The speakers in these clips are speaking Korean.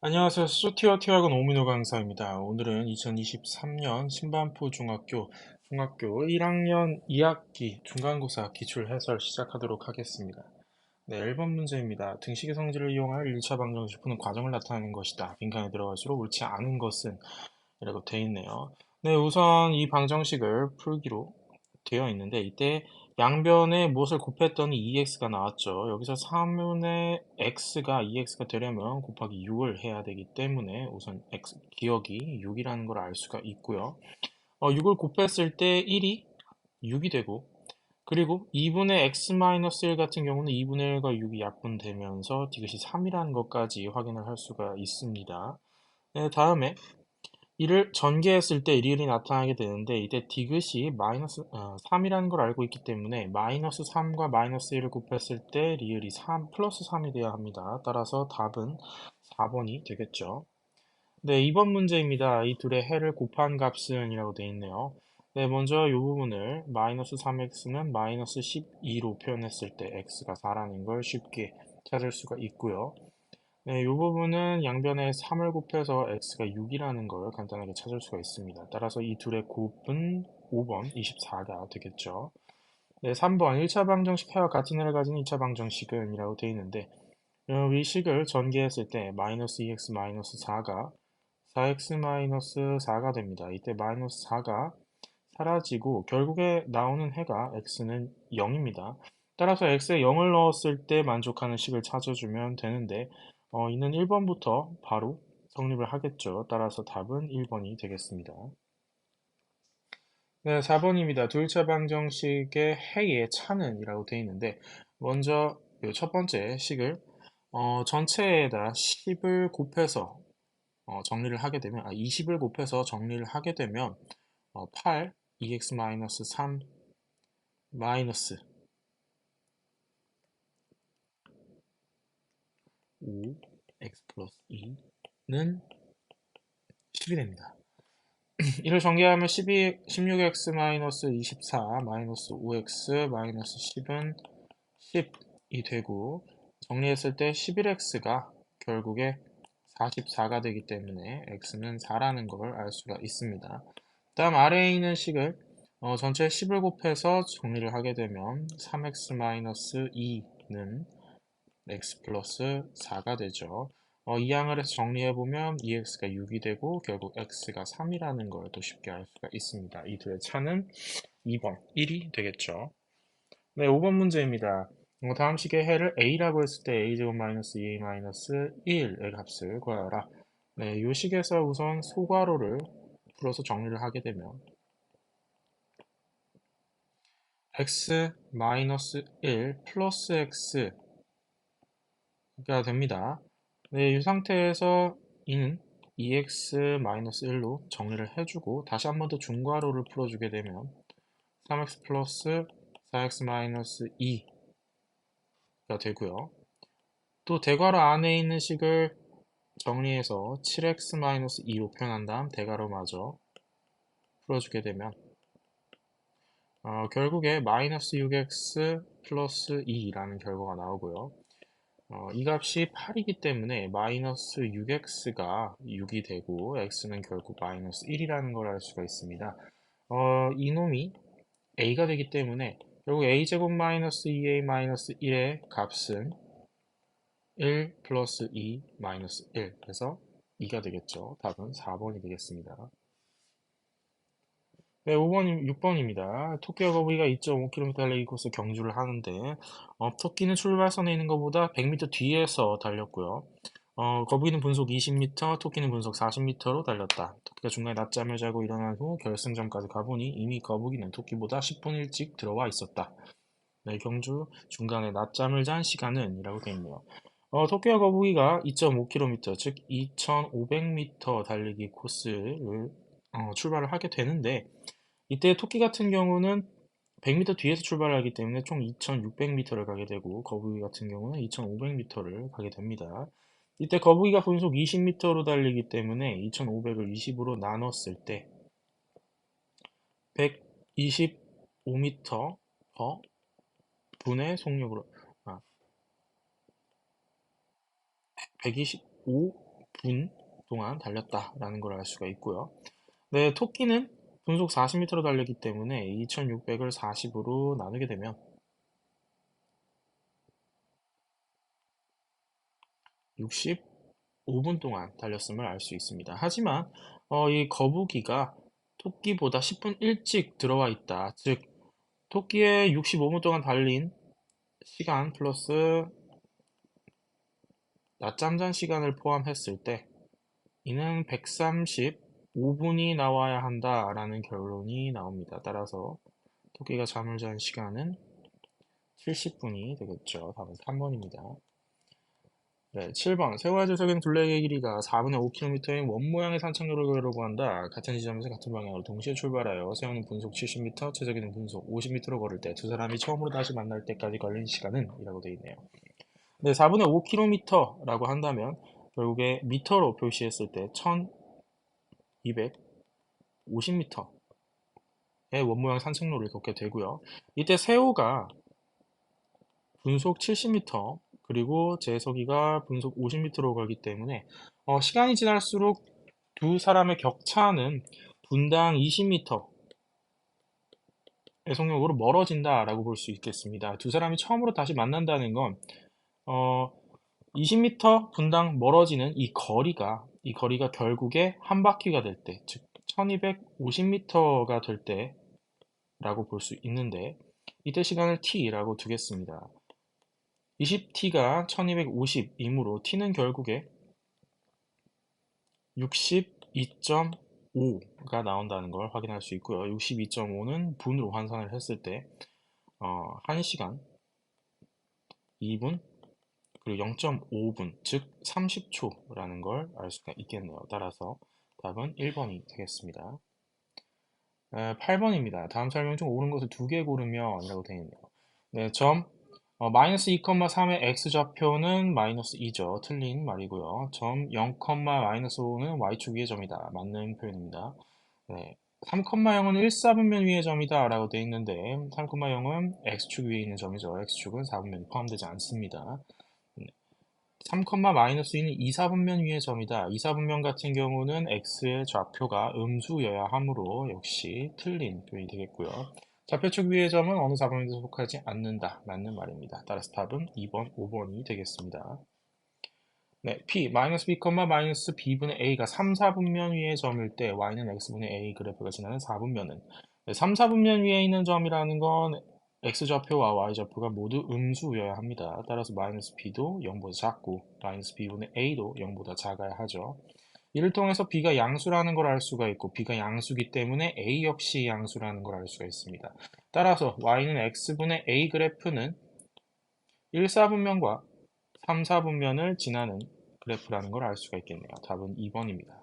안녕하세요. 소티어 티학원 오민호 강사입니다. 오늘은 2023년 신반포 중학교 1학년 2학기 중간고사 기출 해설 시작하도록 하겠습니다. 네, 1번 문제입니다. 등식의 성질을 이용하여 1차 방정식을 푸는 과정을 나타내는 것이다. 빈칸에 들어갈수록 옳지 않은 것은 이라고 되어 있네요. 네, 우선 이 방정식을 풀기로 되어 있는데 이때 양변에 무엇을 곱했더니 2x가 나왔죠. 여기서 3분의 x가 2x가 되려면 곱하기 6을 해야 되기 때문에 우선 기억이 6이라는 걸 알 수가 있고요. 6을 곱했을 때 1이 6이 되고 그리고 2분의 x-1 같은 경우는 2분의 1과 6이 약분되면서 디귿이 3이라는 것까지 확인을 할 수가 있습니다. 네, 다음에 이를 전개했을 때 리을이 나타나게 되는데 이때 디귿이 마이너스 3이라는 걸 알고 있기 때문에 마이너스 3과 마이너스 1을 곱했을 때 리을이 3 플러스 3이 되어야 합니다. 따라서 답은 4번이 되겠죠. 네, 2번 문제입니다. 이 둘의 해를 곱한 값은 이라고 되어 있네요. 네, 먼저 이 부분을 마이너스 3x는 마이너스 12로 표현했을 때 x가 4라는 걸 쉽게 찾을 수가 있고요. 네, 이 부분은 양변에 3을 곱해서 x가 6이라는 걸 간단하게 찾을 수가 있습니다. 따라서 이 둘의 곱은 5번 24가 되겠죠. 네, 3번 1차 방정식 해와 같은 해를 가진 2차 방정식은 이라고 되어 있는데 이 식을 전개했을 때 마이너스 2x 마이너스 4가 4x 마이너스 4가 됩니다. 이때 마이너스 4가 사라지고 결국에 나오는 해가 x는 0입니다. 따라서 x에 0을 넣었을 때 만족하는 식을 찾아주면 되는데 이는 1번부터 바로 성립을 하겠죠. 따라서 답은 1번이 되겠습니다. 네, 4번입니다. 둘차 방정식의 해의 차는 이라고 되어 있는데 먼저 이첫 번째 식을 전체에다 10을 곱해서 정리를 하게 되면 20을 곱해서 정리를 하게 되면 8 2x-3 마이너스 5 x 플러스 2는 10이 됩니다. 이를 전개하면 16x 마이너스 24 마이너스 5x 마이너스 10은 10이 되고 정리했을 때 11x가 결국에 44가 되기 때문에 x는 4라는 걸 알 수가 있습니다. 다음 아래에 있는 식을 전체 10을 곱해서 정리를 하게 되면 3x-2는 x 플러스 4가 되죠. 이 양을 해서 정리해보면 2x가 6이 되고 결국 x가 3이라는 걸 또 쉽게 알 수가 있습니다. 이 둘의 차는 2번, 1이 되겠죠. 네, 5번 문제입니다. 다음 식의 해를 a라고 했을 때 a제곱 마이너스 2a 마이너스 1의 값을 구하라. 네, 이 식에서 우선 소괄호를 풀어서 정리를 하게 되면 x 마이너스 1 플러스 x가 됩니다. 네, 이 상태에서 이는 2x-1로 정리를 해주고 다시 한 번 더 중괄호를 풀어주게 되면 3x 플러스 4x-2가 되고요. 또 대괄호 안에 있는 식을 정리해서 7x-2로 표현한 다음 대괄호마저 풀어주게 되면 결국에 마이너스 6x 플러스 2라는 결과가 나오고요. 이 값이 8이기 때문에 마이너스 6x가 6이 되고 x는 결국 마이너스 1이라는 걸 알 수가 있습니다. 이놈이 a가 되기 때문에 결국 a제곱 마이너스 2a 마이너스 1의 값은 1 플러스 2 마이너스 1 그래서 2가 되겠죠. 답은 4번이 되겠습니다. 네, 6번입니다. 토끼와 거북이가 2.5km 달리기 코스 경주를 하는데 토끼는 출발선에 있는 것보다 100m 뒤에서 달렸고요. 거북이는 분속 20m, 토끼는 분속 40m로 달렸다. 토끼가 중간에 낮잠을 자고 일어난 후 결승점까지 가보니 이미 거북이는 토끼보다 10분 일찍 들어와 있었다. 네, 경주 중간에 낮잠을 잔 시간은 이라고 되어 있네요. 토끼와 거북이가 2.5km, 즉 2,500m 달리기 코스를 출발을 하게 되는데 이때 토끼 같은 경우는 100m 뒤에서 출발하기 때문에 총 2,600m를 가게 되고 거북이 같은 경우는 2,500m를 가게 됩니다. 이때 거북이가 분속 20m로 달리기 때문에 2,500을 20으로 나눴을 때 125m 분의 속력으로 125 분 동안 달렸다라는 걸 알 수가 있고요. 네, 토끼는 분속 40m로 달렸기 때문에 2600을 40으로 나누게 되면 65분 동안 달렸음을 알 수 있습니다. 하지만 이 거북이가 토끼보다 10분 일찍 들어와 있다. 즉, 토끼의 65분 동안 달린 시간 플러스 낮잠 잔 시간을 포함했을 때 이는 135분이 나와야 한다라는 결론이 나옵니다. 따라서 토끼가 잠을 잔 시간은 70분이 되겠죠. 답은 3번입니다. 네, 7번. 세워야지석에는 둘레의 길이가 4분의 5km인 원 모양의 산책로를 걸으려고 한다. 같은 지점에서 같은 방향으로 동시에 출발하여 세우는 분속 70m, 최적이는 분속 50m로 걸을 때 두 사람이 처음으로 다시 만날 때까지 걸린 시간은? 이라고 되어 있네요. 네, 4분의 5km라고 한다면 결국에 미터로 표시했을 때 1250m의 원모양 산책로를 걷게 되고요. 이때 세호가 분속 70m 그리고 제석이가 분속 50m로 걸기 때문에 시간이 지날수록 두 사람의 격차는 분당 20m의 속력으로 멀어진다라고 볼 수 있겠습니다. 두 사람이 처음으로 다시 만난다는 건 20m 분당 멀어지는 이 거리가 결국에 한 바퀴가 될 때, 즉 1250m가 될 때라고 볼 수 있는데 이때 시간을 t라고 두겠습니다. 20t가 1250이므로 t는 결국에 62.5가 나온다는 걸 확인할 수 있고요. 62.5는 분으로 환산을 했을 때 1시간 2분 그리고 0.5분 즉 30초라는 걸 알 수가 있겠네요. 따라서 답은 1번이 되겠습니다. 8번입니다. 다음 설명 중 옳은 것을 두 개 고르면 이라고 되어 있네요. 네, 마이너스 2,3의 x좌표는 마이너스 2죠. 틀린 말이고요. 점 0, 마이너스 5는 y축 위의 점이다. 맞는 표현입니다. 네, 3,0은 1사분면 위의 점이다 라고 되어 있는데 3,0은 x축 위에 있는 점이죠. x축은 4분면이 포함되지 않습니다. 3, 마이너스 2는 2사분면 위의 점이다. 2사분면 같은 경우는 x의 좌표가 음수여야 하므로 역시 틀린 표현이 되겠고요. 좌표축 위의 점은 어느 사분면에도 속하지 않는다. 맞는 말입니다. 따라서 답은 2번, 5번이 되겠습니다. 네, p, 마이너스 b, 마이너스 b분의 a가 3, 4분면 위의 점일 때 y는 x분의 a 그래프가 지나는 4분면은 3, 4분면 위에 있는 점이라는 건 x좌표와 y좌표가 모두 음수여야 합니다. 따라서 마이너스 b도 0보다 작고 마이너스 b분의 a도 0보다 작아야 하죠. 이를 통해서 b가 양수라는 걸 알 수가 있고 b가 양수기 때문에 a 역시 양수라는 걸 알 수가 있습니다. 따라서 y는 x분의 a 그래프는 1, 4분면과 3, 4분면을 지나는 그래프라는 걸 알 수가 있겠네요. 답은 2번입니다.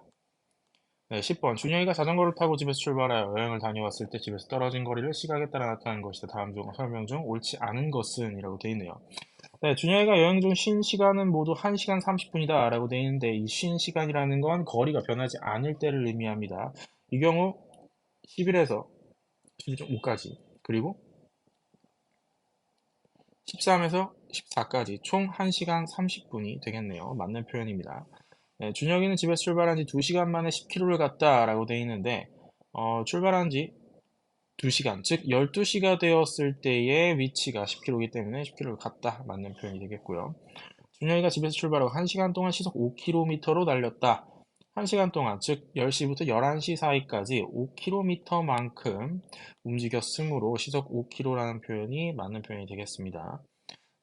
네, 10번. 준영이가 자전거를 타고 집에서 출발하여 여행을 다녀왔을 때 집에서 떨어진 거리를 시각에 따라 나타낸 것이다. 다음 중 설명 중 옳지 않은 것은? 이라고 되어 있네요. 네, 준영이가 여행 중 쉰 시간은 모두 1시간 30분이다 라고 되어 있는데 이 쉰 시간이라는 건 거리가 변하지 않을 때를 의미합니다. 이 경우 11에서 15까지 그리고 13에서 14까지 총 1시간 30분이 되겠네요. 맞는 표현입니다. 네, 준혁이는 집에서 출발한 지 2시간 만에 10km를 갔다 라고 되어 있는데 출발한 지 2시간, 즉 12시가 되었을 때의 위치가 10km이기 때문에 10km를 갔다 맞는 표현이 되겠고요. 준혁이가 집에서 출발하고 1시간 동안 시속 5km로 달렸다. 1시간 동안, 즉 10시부터 11시 사이까지 5km만큼 움직였으므로 시속 5km라는 표현이 맞는 표현이 되겠습니다.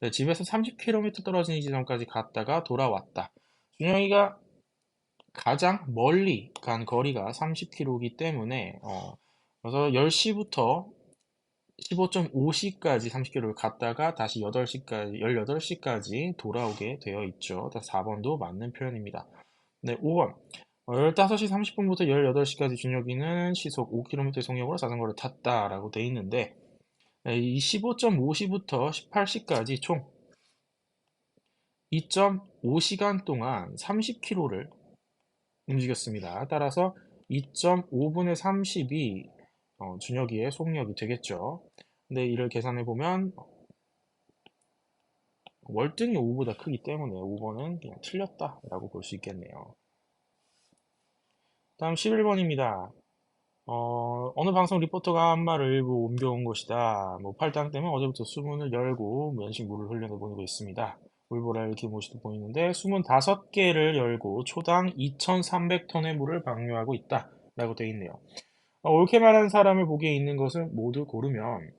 네, 집에서 30km 떨어진 이 지점까지 갔다가 돌아왔다. 준영이가 가장 멀리 간 거리가 30km이기 때문에 그래서 10시부터 15.5시까지 30km를 갔다가 다시 18시까지 돌아오게 되어 있죠. 4번도 맞는 표현입니다. 네, 5번. 15시 30분부터 18시까지 준혁이는 시속 5km 속력으로 자전거를 탔다라고 되어 있는데 이 15.5시부터 18시까지 총 2.5시간 동안 30km를 움직였습니다. 따라서 2.5분의 30이 준혁이의 속력이 되겠죠. 근데 이를 계산해 보면 월등히 5보다 크기 때문에 5번은 그냥 틀렸다라고 볼 수 있겠네요. 다음 11번입니다. 어느 방송 리포터가 한 말을 일부 옮겨온 것이다. 뭐 팔당 때문에 어제부터 수문을 열고 면식 물을 흘려내 보이고 있습니다. 물보라를 기모시도 보이는데 수문 5개를 열고 초당 2,300톤의 물을 방류하고 있다. 라고 되어 있네요. 옳게 말하는 사람을 보기에 있는 것을 모두 고르면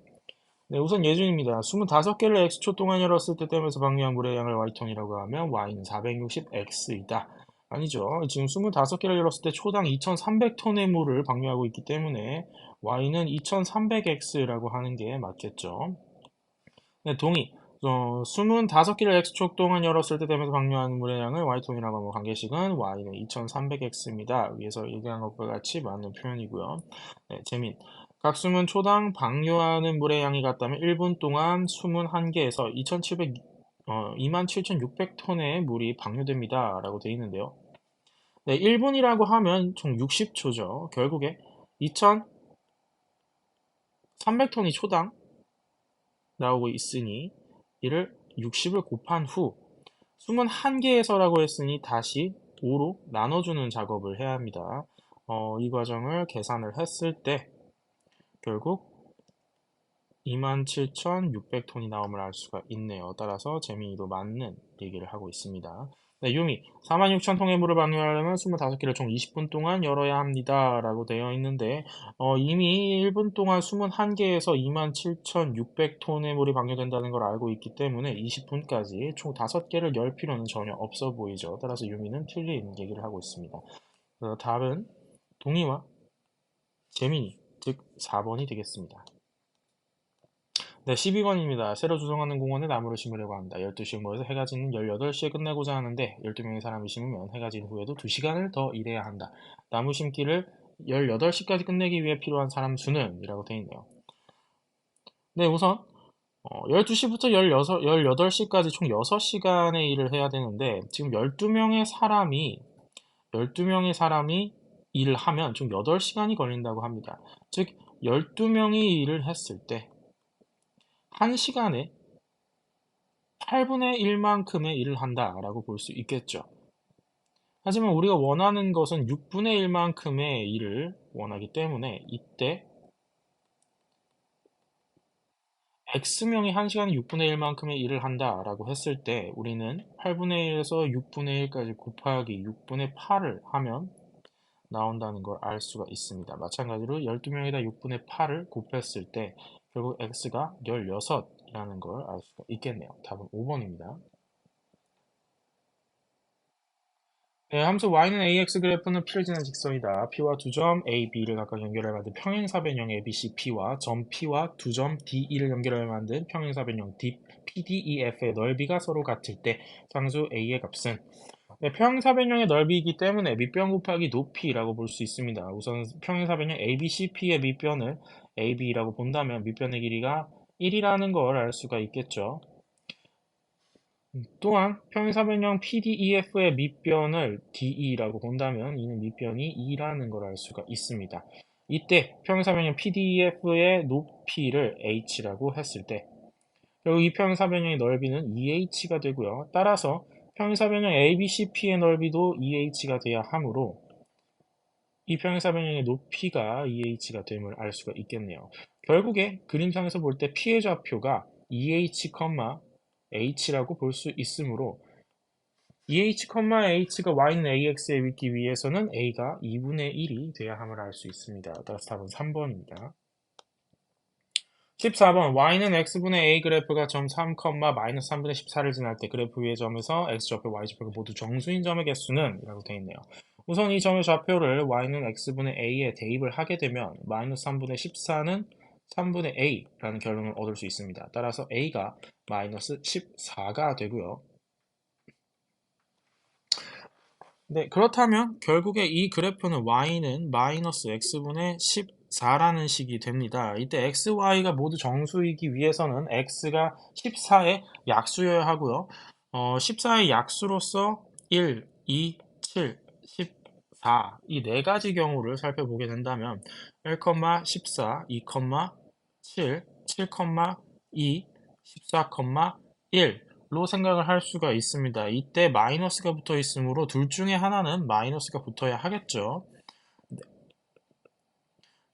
네, 우선 예준입니다. 25개를 X초 동안 열었을 때 댐에서 방류한 물의 양을 Y톤이라고 하면 Y는 460X이다. 아니죠. 지금 25개를 열었을 때 초당 2,300톤의 물을 방류하고 있기 때문에 Y는 2,300X라고 하는 게 맞겠죠. 네, 동의. 25개를 X초 동안 열었을 때 댐에서 방류한 물의 양을 Y톤이라고 하면 관계식은 Y는 2,300X입니다. 위에서 얘기한 것과 같이 맞는 표현이고요. 네, 재민. 각 수문 초당 방류하는 물의 양이 같다면 1분 동안 수문 1개에서 27,600톤의 물이 방류됩니다. 라고 되어 있는데요. 네, 1분이라고 하면 총 60초죠. 결국에 2,300톤이 초당 나오고 있으니 이를 60을 곱한 후 수문 1개에서라고 했으니 다시 5로 나눠주는 작업을 해야 합니다. 이 과정을 계산을 했을 때 결국 27,600톤이 나옴을 알 수가 있네요. 따라서 재민이도 맞는 얘기를 하고 있습니다. 네, 유미. 46,000통의 물을 방류하려면 25개를 총 20분 동안 열어야 합니다. 라고 되어 있는데, 이미 1분 동안 21개에서 27,600톤의 물이 방류된다는 걸 알고 있기 때문에 20분까지 총 5개를 열 필요는 전혀 없어 보이죠. 따라서 유미는 틀린 얘기를 하고 있습니다. 답은 동의와 재민이, 즉 4번이 되겠습니다. 네, 12번입니다. 새로 조성하는 공원에 나무를 심으려고 합니다. 12시에 모여서 해가 지는 18시에 끝내고자 하는데 12명의 사람이 심으면 해가 진 후에도 2시간을 더 일해야 한다. 나무 심기를 18시까지 끝내기 위해 필요한 사람 수는? 이라고 되어 있네요. 네, 우선 12시부터 18시까지 총 6시간의 일을 해야 되는데 지금 12명의 사람이 일을 하면 총 8시간이 걸린다고 합니다. 즉 12명이 일을 했을 때 1시간에 8분의 1만큼의 일을 한다라고 볼 수 있겠죠. 하지만 우리가 원하는 것은 6분의 1만큼의 일을 원하기 때문에 이때 X명이 1시간에 6분의 1만큼의 일을 한다라고 했을 때 우리는 8분의 1에서 6분의 1까지 곱하기 6분의 8을 하면 나온다는 걸 알 수가 있습니다. 마찬가지로 12명에다 6분의 8을 곱했을 때 결국 X가 16이라는 걸 알 수가 있겠네요. 답은 5번입니다. 네, 함수 y는 ax 그래프는 p를 지는 직선이다. p와 두 점 a, b를 각각 연결해 만든 평행사변형 ABC, p와 점 p와 두 점 DE를 연결해 만든 평행사변형 PDEF의 넓이가 서로 같을 때 상수 a의 값은 네, 평행사변형의 넓이이기 때문에 밑변 곱하기 높이라고 볼 수 있습니다. 우선 평행사변형 ABCP의 밑변을 AB라고 본다면 밑변의 길이가 1이라는 걸 알 수가 있겠죠. 또한 평행사변형 PDEF의 밑변을 DE라고 본다면 이는 밑변이 2라는 걸 알 수가 있습니다. 이때 평행사변형 PDEF의 높이를 h라고 했을 때 결국 이 평행사변형의 넓이는 2h가 되고요. 따라서 평행사변형 ABCP의 넓이도 2h가 돼야 하므로 이 평행사변형의 높이가 2h가 됨을 알 수가 있겠네요. 결국에 그림상에서 볼 때 P의 좌표가 2h, h라고 볼 수 있으므로 EH, H가 Y는 AX에 있기 위해서는 A가 2분의 1이 돼야 함을 알 수 있습니다. 따라서 답은 3번입니다. 14번 Y는 X분의 A 그래프가 점 3, 마이너스 3분의 14를 지날 때 그래프 위의 점에서 X좌표, Y좌표가 모두 정수인 점의 개수는? 이라고 되어 있네요. 우선 이 점의 좌표를 Y는 X분의 A에 대입을 하게 되면 마이너스 3분의 14는 3분의 A라는 결론을 얻을 수 있습니다. 따라서 A가 마이너스 14가 되고요. 네, 그렇다면 결국에 이 그래프는 y는 마이너스 x분의 14라는 식이 됩니다. 이때 x, y가 모두 정수이기 위해서는 x가 14의 약수여야 하고요. 14의 약수로서 1, 2, 7, 14 이 네 가지 경우를 살펴보게 된다면 1, 14, 2, 7, 7, 2, 14, 1 생각을 할 수가 있습니다. 이때 마이너스가 붙어 있으므로 둘 중에 하나는 마이너스가 붙어야 하겠죠.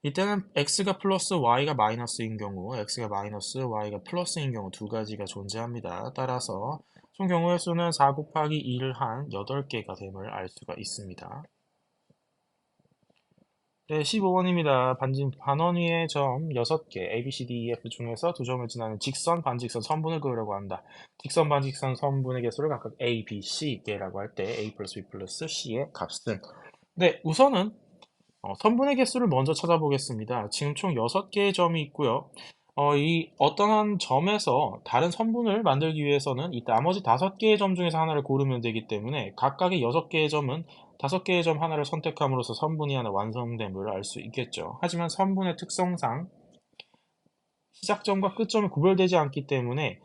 이때는 x가 플러스 y가 마이너스인 경우, x가 마이너스 y가 플러스인 경우 두 가지가 존재합니다. 따라서 총 경우의 수는 4 곱하기 2를 한 8개가 됨을 알 수가 있습니다. 네, 15번입니다. 반원 위의 점 6개, A, B, C, D, E, F 중에서 두 점을 지나는 직선, 반직선 선분을 그으려고 한다. 직선, 반직선 선분의 개수를 각각 A, B, C 개라고 할 때 A 플러스 B 플러스 C의 값은 네, 우선은 선분의 개수를 먼저 찾아보겠습니다. 지금 총 6개의 점이 있고요. 이 어떠한 점에서 다른 선분을 만들기 위해서는 이 나머지 5개의 점 중에서 하나를 고르면 되기 때문에 각각의 6개의 점은 5개의 점 하나를 선택함으로써 선분이 하나 완성됨을 알 수 있겠죠. 하지만 선분의 특성상 시작점과 끝점이 구별되지 않기 때문에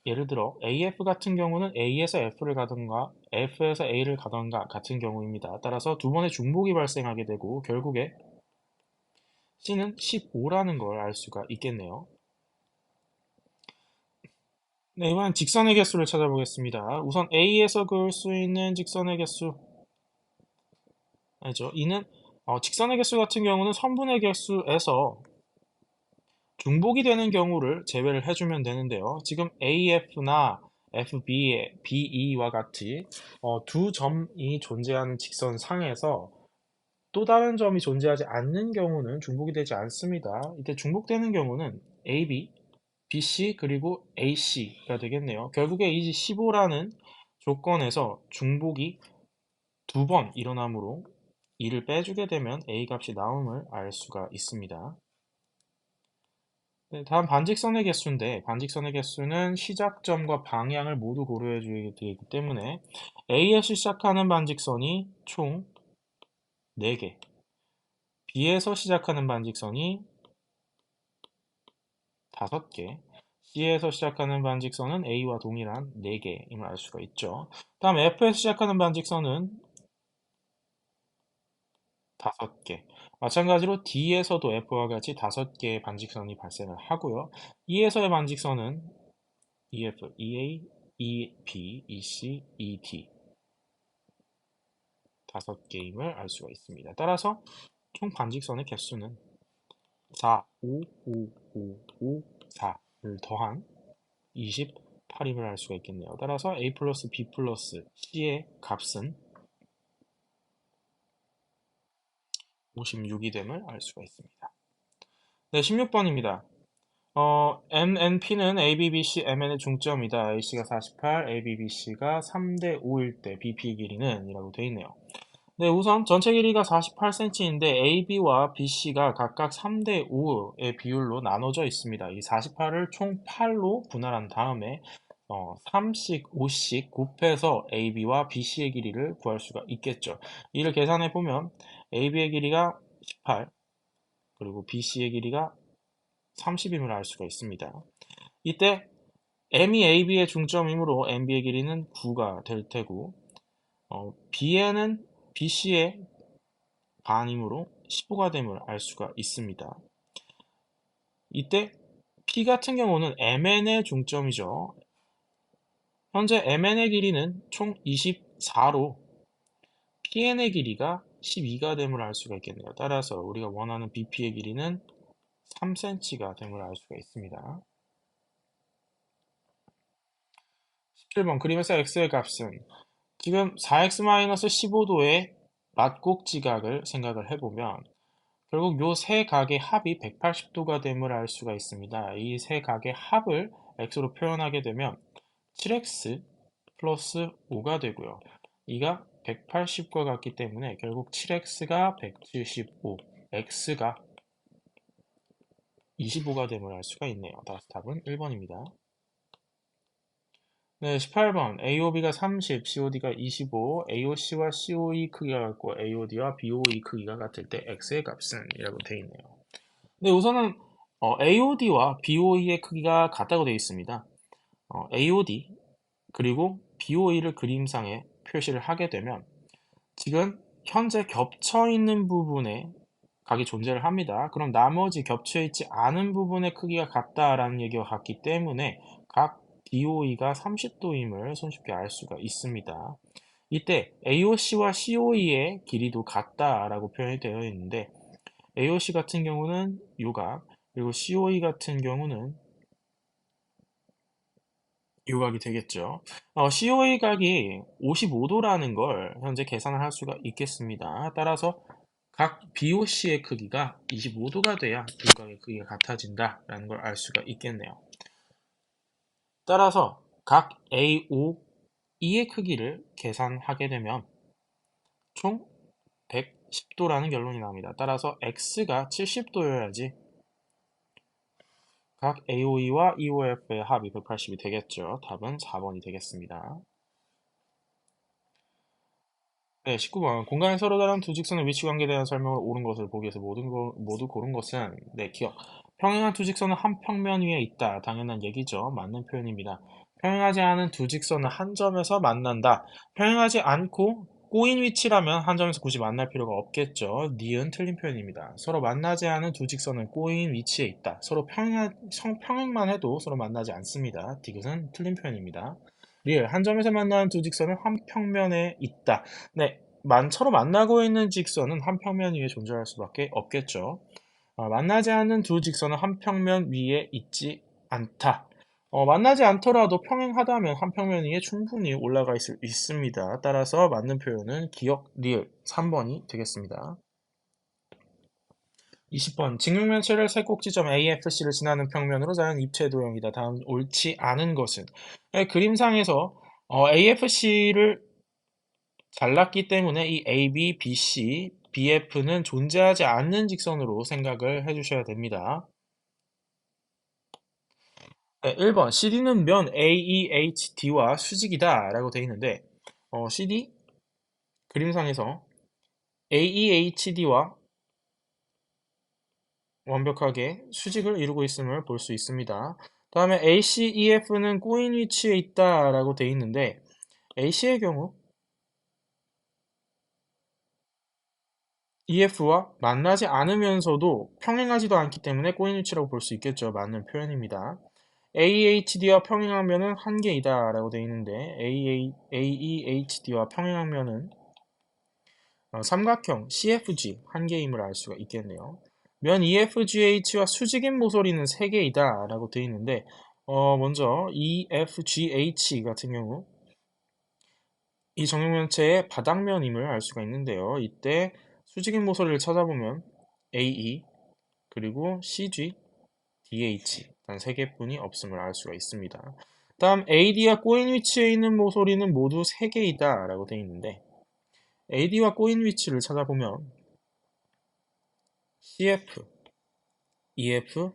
예를 들어 AF 같은 경우는 A에서 F를 가던가 F에서 A를 가던가 같은 경우입니다. 따라서 두 번의 중복이 발생하게 되고 결국에 C는 15라는 걸 알 수가 있겠네요. 네, 이번엔 직선의 개수를 찾아보겠습니다. 우선 A에서 그을 수 있는 직선의 개수 아니죠. 이는 직선의 개수 같은 경우는 선분의 개수에서 중복이 되는 경우를 제외를 해주면 되는데요. 지금 AF나 FB, BE와 같이 두 점이 존재하는 직선상에서 또 다른 점이 존재하지 않는 경우는 중복이 되지 않습니다. 이때 중복되는 경우는 AB, BC 그리고 AC가 되겠네요. 결국에 이 15라는 조건에서 중복이 두 번 일어나므로 2를 빼주게 되면 A 값이 나옴을 알 수가 있습니다. 네, 다음 반직선의 개수인데 반직선의 개수는 시작점과 방향을 모두 고려해 주게 되기 때문에 A에서 시작하는 반직선이 총 4개, B에서 시작하는 반직선이 5개, C에서 시작하는 반직선은 A와 동일한 4개임을 알 수가 있죠. 다음 F에서 시작하는 반직선은 5개. 마찬가지로 D에서도 F와 같이 5개의 반직선이 발생을 하고요. E에서의 반직선은 EF, EA, EP, EC, ED 5개임을 알 수가 있습니다. 따라서 총 반직선의 개수는 4, 5, 5, 5, 5, 4를 더한 28임을 알 수가 있겠네요. 따라서 A 플러스 B 플러스 C의 값은 56이 됨을 알 수가 있습니다. 네, 16번입니다. MNP는 ABBC, MN의 중점이다. AC가 48, ABBC가 3대 5일 때 BP의 길이는 이라고 되어 있네요. 네, 우선 전체 길이가 48cm인데 AB와 BC가 각각 3대 5의 비율로 나눠져 있습니다. 이 48을 총 8로 분할한 다음에 3씩, 5씩 곱해서 AB와 BC의 길이를 구할 수가 있겠죠. 이를 계산해 보면 AB의 길이가 18, 그리고 BC의 길이가 30임을 알 수가 있습니다. 이때 M이 AB의 중점이므로 MB의 길이는 9가 될 테고 B에는 BC의 반이므로 15가 됨을 알 수가 있습니다. 이때 P 같은 경우는 MN의 중점이죠. 현재 MN의 길이는 총 24로 PN의 길이가 12가 됨을 알 수가 있겠네요. 따라서 우리가 원하는 BP의 길이는 3cm가 됨을 알 수가 있습니다. 17번 그림에서 x의 값은 지금 4x-15도의 맞곡지각을 생각을 해보면 결국 요 세 각의 합이 180도가 됨을 알 수가 있습니다. 이 세 각의 합을 x로 표현하게 되면 7x 플러스 5가 되고요. 이가 180과 같기 때문에 결국 7x가 175, x가 25가 됨을 알 수가 있네요. 따라서 답은 1번입니다. 네, 18번. AOB가 30, COD가 25, AOC와 COE 크기가 같고 AOD와 BOE 크기가 같을 때 X의 값은 이라고 되어 있네요. 네, 우선은 AOD와 BOE의 크기가 같다고 되어 있습니다. AOD 그리고 BOE를 그림상에 표시를 하게 되면 지금 현재 겹쳐 있는 부분에 각이 존재를 합니다. 그럼 나머지 겹쳐 있지 않은 부분의 크기가 같다라는 얘기와 같기 때문에 각 DOE가 30도임을 손쉽게 알 수가 있습니다. 이때 AOC와 COE의 길이도 같다라고 표현이 되어 있는데 AOC 같은 경우는 요각, 그리고 COE 같은 경우는 요각이 되겠죠. COE 각이 55도라는 걸 현재 계산을 할 수가 있겠습니다. 따라서 각 BOC의 크기가 25도가 돼야 요각의 크기가 같아진다라는 걸 알 수가 있겠네요. 따라서 각 AOE의 크기를 계산하게 되면 총 110도라는 결론이 나옵니다. 따라서 X가 70도여야지 각 AOE와 EOF의 합이 180이 되겠죠. 답은 4번이 되겠습니다. 네, 19번. 공간에 서로 다른 두 직선의 위치 관계에 대한 설명을 옳은 것을 보기 위해서 모두 고른 것은 네, 기억. 평행한 두 직선은 한 평면 위에 있다. 당연한 얘기죠. 맞는 표현입니다. 평행하지 않은 두 직선은 한 점에서 만난다. 평행하지 않고 꼬인 위치라면 한 점에서 굳이 만날 필요가 없겠죠. 니은 틀린 표현입니다. 서로 만나지 않은 두 직선은 꼬인 위치에 있다. 서로 평행만 해도 서로 만나지 않습니다. 디귿은 틀린 표현입니다. 리을, 한 점에서 만나는 두 직선은 한 평면에 있다. 네, 서로 만나고 있는 직선은 한 평면 위에 존재할 수밖에 없겠죠. 만나지 않는 두 직선은 한 평면 위에 있지 않다. 만나지 않더라도 평행하다면 한 평면 위에 충분히 올라가 있습니다. 따라서 맞는 표현은 기역, 리을 3번이 되겠습니다. 20번. 직육면체를 세 꼭지점 AFC를 지나는 평면으로 자른 입체 도형이다. 다음 옳지 않은 것은? 네, 그림상에서 AFC를 잘랐기 때문에 이 AB, BC, BF는 존재하지 않는 직선으로 생각을 해주셔야 됩니다. 네, 1번 CD는 면 AEHD와 수직이다 라고 되어 있는데 CD 그림상에서 AEHD와 완벽하게 수직을 이루고 있음을 볼 수 있습니다. 다음에 ACEF는 꼬인 위치에 있다 라고 되어 있는데 AC의 경우 EF와 만나지 않으면서도 평행하지도 않기 때문에 꼬인 위치라고 볼 수 있겠죠. 맞는 표현입니다. AEHD와 평행한 면은 한 개이다 라고 되어 있는데 AEHD와 평행한 면은 삼각형 CFG 한 개임을 알 수가 있겠네요. 면 EFGH와 수직인 모서리는 세 개이다 라고 되어 있는데 먼저 EFGH 같은 경우 이 정육면체의 바닥면임을 알 수가 있는데요. 이때 수직인 모서리를 찾아보면 AE 그리고 CG, DH 단 세 개뿐이 없음을 알 수가 있습니다. 다음 AD와 꼬인 위치에 있는 모서리는 모두 세 개이다 라고 되어 있는데 AD와 꼬인 위치를 찾아보면 CF, EF,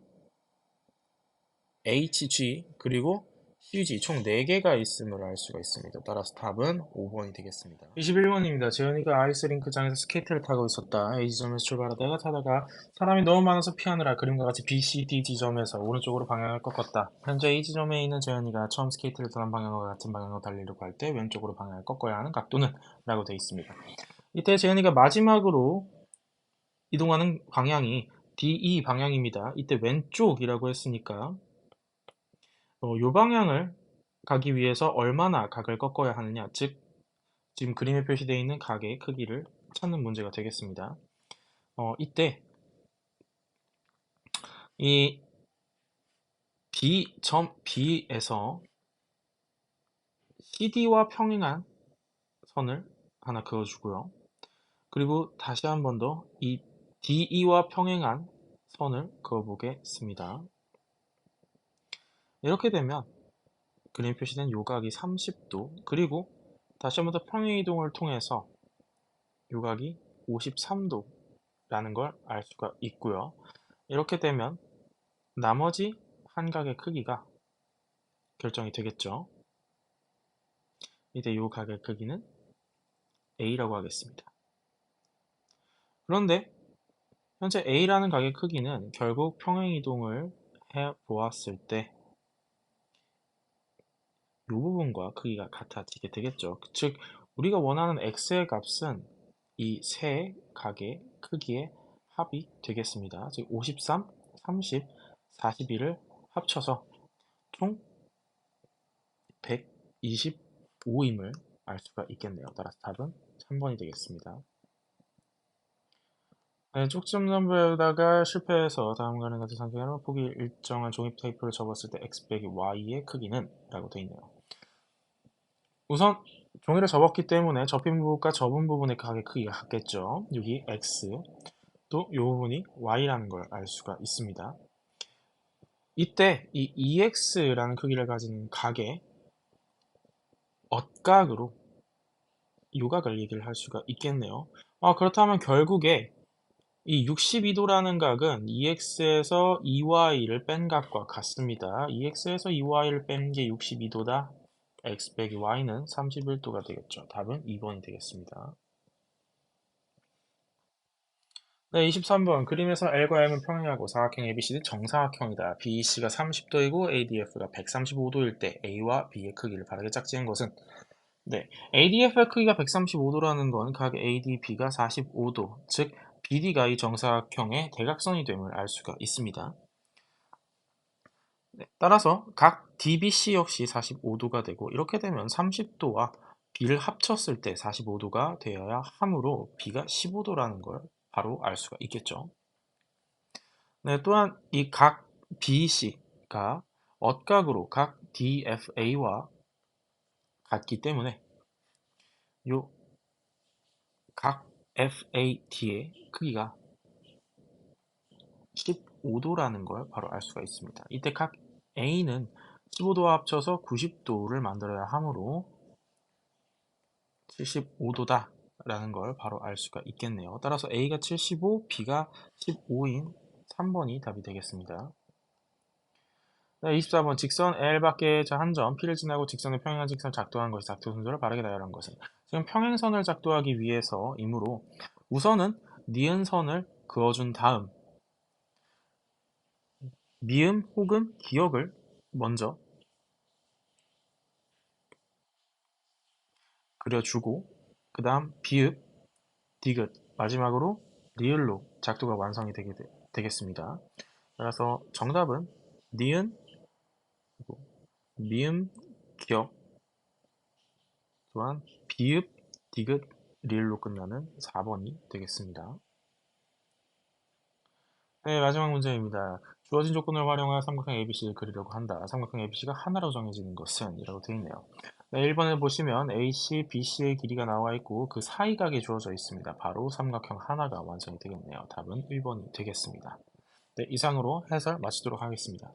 HG 그리고 CG 총 4개가 있음을 알 수가 있습니다. 따라서 답은 5번이 되겠습니다. 21번입니다. 재현이가 아이스링크장에서 스케이트를 타고 있었다. A 지점에서 출발하다가 타다가 사람이 너무 많아서 피하느라 그림과 같이 B, C, D 지점에서 오른쪽으로 방향을 꺾었다. 현재 A 지점에 있는 재현이가 처음 스케이트를 떠난 방향과 같은 방향으로 달리려고 할 때 왼쪽으로 방향을 꺾어야 하는 각도는? 라고 되어 있습니다. 이때 재현이가 마지막으로 이동하는 방향이 DE 방향입니다. 이때 왼쪽이라고 했으니까 요 방향을 가기 위해서 얼마나 각을 꺾어야 하느냐, 즉 지금 그림에 표시되어 있는 각의 크기를 찾는 문제가 되겠습니다. 이때 이 B점 B에서 CD와 평행한 선을 하나 그어주고요. 그리고 다시 한 번 더 이 DE와 평행한 선을 그어보겠습니다. 이렇게 되면 그림에 표시된 요각이 30도, 그리고 다시 한 번 더 평행이동을 통해서 요각이 53도라는 걸 알 수가 있고요. 이렇게 되면 나머지 한 각의 크기가 결정이 되겠죠. 이때 요 각의 크기는 A라고 하겠습니다. 그런데 현재 A라는 각의 크기는 결국 평행이동을 해 보았을 때 이 부분과 크기가 같아지게 되겠죠. 즉 우리가 원하는 x의 값은 이 세 각의 크기의 합이 되겠습니다. 즉 53, 30, 41을 합쳐서 총 125임을 알 수가 있겠네요. 따라서 답은 3번이 되겠습니다. 네, 쪽지업 넘버에다가 실패해서 다음과는 같은 상태로 보기 일정한 종이 테이프를 접었을 때 x 빼기 y의 크기는? 라고 되어 있네요. 우선 종이를 접었기 때문에 접힌 부분과 접은 부분의 각의 크기가 같겠죠. 여기 x, 또 이 부분이 y라는 걸 알 수가 있습니다. 이때 이 EX라는 크기를 가진 각의 엇각으로 요각을 얘기를 할 수가 있겠네요. 그렇다면 결국에 이 62도라는 각은 EX에서 EY를 뺀 각과 같습니다. EX에서 EY를 뺀 게 62도다. X 빼기 Y는 31도가 되겠죠. 답은 2번이 되겠습니다. 네, 23번. 그림에서 L과 M은 평행하고 사각형 ABC는 정사각형이다. BEC가 30도이고 ADF가 135도일 때 A와 B의 크기를 바르게 짝지은 것은? 네, ADF의 크기가 135도라는 건 각 ADB가 45도, 즉 BD가 이 정사각형의 대각선이 됨을 알 수가 있습니다. 네, 따라서 각 DBC 역시 45도가 되고 이렇게 되면 30도와 B를 합쳤을 때 45도가 되어야 하므로 B가 15도라는 걸 바로 알 수가 있겠죠. 네, 또한 이 각 BC가 엇각으로 각 DFA와 같기 때문에 요 각 FAT의 크기가 15도라는 걸 바로 알 수가 있습니다. 이때 각 A는 15도와 합쳐서 90도를 만들어야 하므로 75도다 라는 걸 바로 알 수가 있겠네요. 따라서 A가 75, B가 15인 3번이 답이 되겠습니다. 네, 24번 직선 L 밖에 한 점 P를 지나고 직선의 평행한 직선을 작도한 것이 작도 순서를 바르게 나열한 것은? 지금 평행선을 작도하기 위해서이므로 우선은 니은선을 그어준 다음 미음 혹은 기역을 먼저 그려주고 그 다음 비읍, 디귿, 마지막으로 리을로 작도가 완성이 되겠습니다. 따라서 정답은 니은, 미음, 기역, 또한 비읍, 디귿, 리을로 끝나는 4번이 되겠습니다. 네, 마지막 문제입니다. 주어진 조건을 활용하여 삼각형 ABC를 그리려고 한다. 삼각형 ABC가 하나로 정해지는 것은? 이라고 되어 있네요. 네, 1번을 보시면 AC, BC의 길이가 나와 있고 그 사이각이 주어져 있습니다. 바로 삼각형 하나가 완성이 되겠네요. 답은 1번이 되겠습니다. 네, 이상으로 해설 마치도록 하겠습니다.